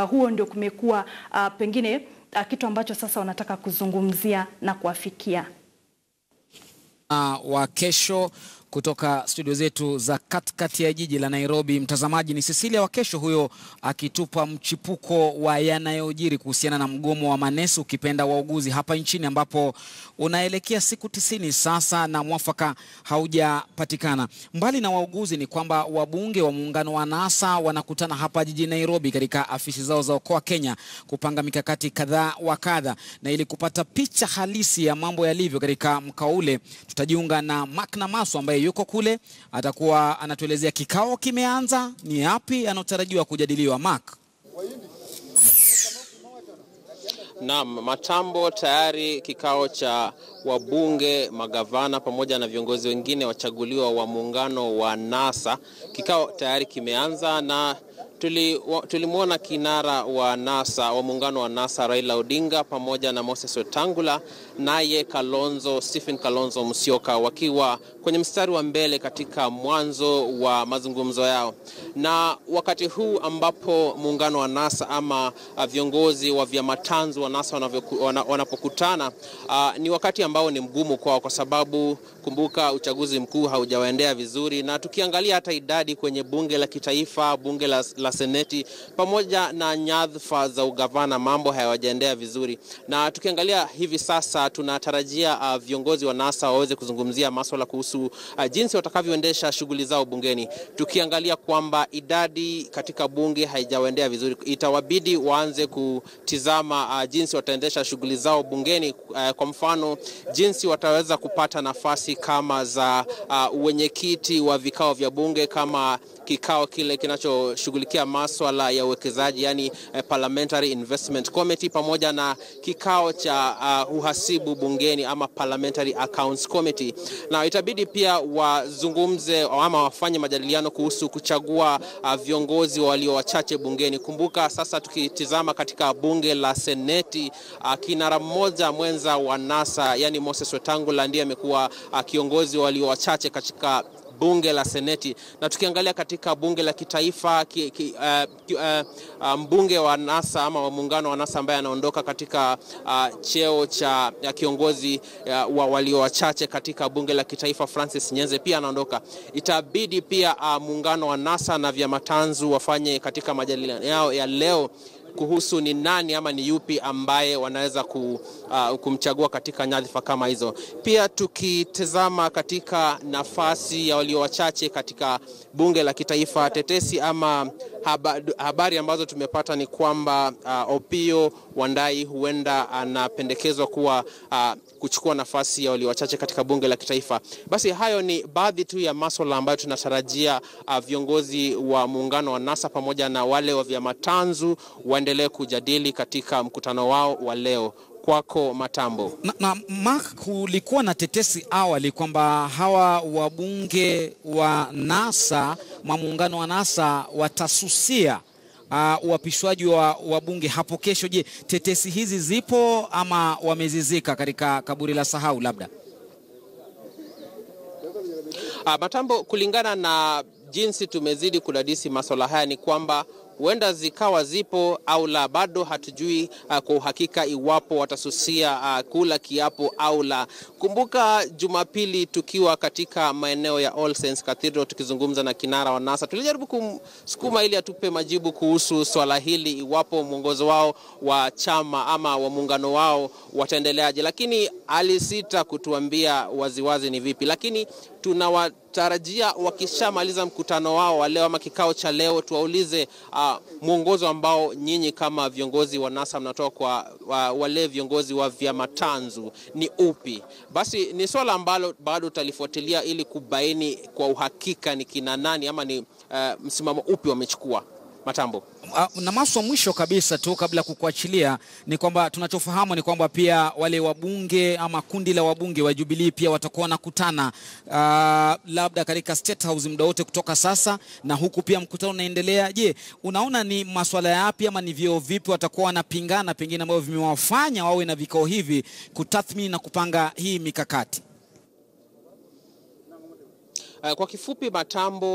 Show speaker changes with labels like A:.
A: huo ndio kumekuwa pengine kitu ambacho sasa wanataka kuzungumzia na kuafikia.
B: Wa kesho kutoka studio zetu za katikati ya jiji la Nairobi, mtazamaji, ni Cecilia wa kesho huyo akitupa mchipuko wa yanayojiri kuhusiana na mgomo wa manesi ukipenda wauguzi hapa nchini, ambapo unaelekea siku 90 sasa na mwafaka haujapatikana. Mbali na wauguzi ni kwamba wabunge wa muungano wa NASA wanakutana hapa jijini Nairobi katika afisi zao za Okoa Kenya kupanga mikakati kadhaa wa kadha, na ili kupata picha halisi ya mambo yalivyo katika mkao ule, tutajiunga na Mark Namasu ambaye yuko kule, atakuwa anatuelezea kikao kimeanza, ni yapi anatarajiwa kujadiliwa. Mark.
C: Naam, Matambo, tayari kikao cha wabunge, magavana pamoja na viongozi wengine wachaguliwa wa muungano wa NASA, kikao tayari kimeanza, na tulimuona kinara wa NASA, wa muungano wa NASA, Raila Odinga pamoja na Moses Wetangula, naye Stephen Kalonzo Musyoka wakiwa kwenye mstari wa mbele katika mwanzo wa mazungumzo yao. Na wakati huu ambapo muungano wa NASA ama viongozi wa vyama tanzu wa NASA wanapokutana, ni wakati ambao ni mgumu kwao, kwa sababu kumbuka uchaguzi mkuu haujawaendea vizuri, na tukiangalia hata idadi kwenye bunge la kitaifa, bunge la seneti pamoja na nyadhifa za ugavana, mambo hayajaendea vizuri. Na tukiangalia hivi sasa tunatarajia viongozi wa NASA waweze kuzungumzia masuala kuhusu jinsi watakavyoendesha shughuli zao bungeni. Tukiangalia kwamba idadi katika bunge haijawaendea vizuri, itawabidi waanze kutizama jinsi wataendesha shughuli zao bungeni. Kwa mfano, jinsi wataweza kupata nafasi kama za wenyekiti wa vikao vya bunge, kama kikao kile kinachoshughulikia masuala ya uwekezaji, yani Parliamentary Investment Committee, pamoja na kikao cha uhasibu bungeni ama Parliamentary Accounts Committee. Na itabidi pia wazungumze ama wafanye majadiliano kuhusu kuchagua viongozi walio wachache bungeni. Kumbuka sasa tukitizama katika bunge la seneti, kinara mmoja mwenza wa NASA, yani Moses Wetangula, ndiye amekuwa kiongozi walio wachache katika bunge la seneti. Na tukiangalia katika bunge la kitaifa, mbunge wa NASA ama wa muungano wa NASA ambaye anaondoka katika cheo cha kiongozi wa walio wachache katika bunge la kitaifa, Francis Nyenze, pia anaondoka. Itabidi pia muungano wa NASA na vyama tanzu wafanye katika majadiliano yao ya leo kuhusu ni nani ama ni yupi ambaye wanaweza kumchagua katika nyadhifa kama hizo. Pia tukitazama katika nafasi ya walio wachache katika bunge la kitaifa, tetesi ama habari ambazo tumepata ni kwamba Opiyo Wandayi huenda anapendekezwa kuwa kuchukua nafasi ya walio wachache katika bunge la kitaifa. Basi hayo ni baadhi tu ya masuala ambayo tunatarajia viongozi wa muungano wa NASA pamoja na wale wa vyama tanzu waendelee kujadili katika mkutano wao wa leo. Kwako Matambo.
B: Na Mark, kulikuwa na tetesi awali kwamba hawa wabunge wa NASA, muungano wa NASA, watasusia uapishwaji wa wabunge hapo kesho. Je, tetesi hizi zipo ama wamezizika katika kaburi la sahau labda?
C: Matambo, kulingana na jinsi tumezidi kudadisi masuala haya ni kwamba huenda zikawa zipo au la, bado hatujui kwa uhakika iwapo watasusia kula kiapo au la. Kumbuka Jumapili tukiwa katika maeneo ya All Saints Cathedral tukizungumza na kinara wa NASA, tulijaribu kumsukuma ili atupe majibu kuhusu swala hili, iwapo mwongozo wao wa chama ama wa muungano wao wataendeleaje, lakini alisita kutuambia waziwazi ni vipi. Lakini tunawatarajia wakishamaliza mkutano wao wa leo ama kikao cha leo, tuwaulize mwongozo ambao nyinyi kama viongozi wa NASA mnatoa kwa wale viongozi wa vyama tanzu ni upi. Basi ni swala ambalo bado tutalifuatilia ili kubaini kwa uhakika ni kina nani ama ni msimamo upi wamechukua. Matambo.
B: Na maswa mwisho kabisa tu kabla kukuachilia ni kwamba tunachofahamu ni kwamba pia wale wabunge ama kundi la wabunge wa Jubilee pia watakuwa wanakutana labda katika State House muda wote kutoka sasa, na huku pia mkutano unaendelea. Je, unaona ni masuala yapi ama ni vio vipi watakuwa wanapingana pengine ambao vimewafanya wawe na vikao hivi kutathmini na kupanga hii mikakati?
C: Kwa kifupi Matambo,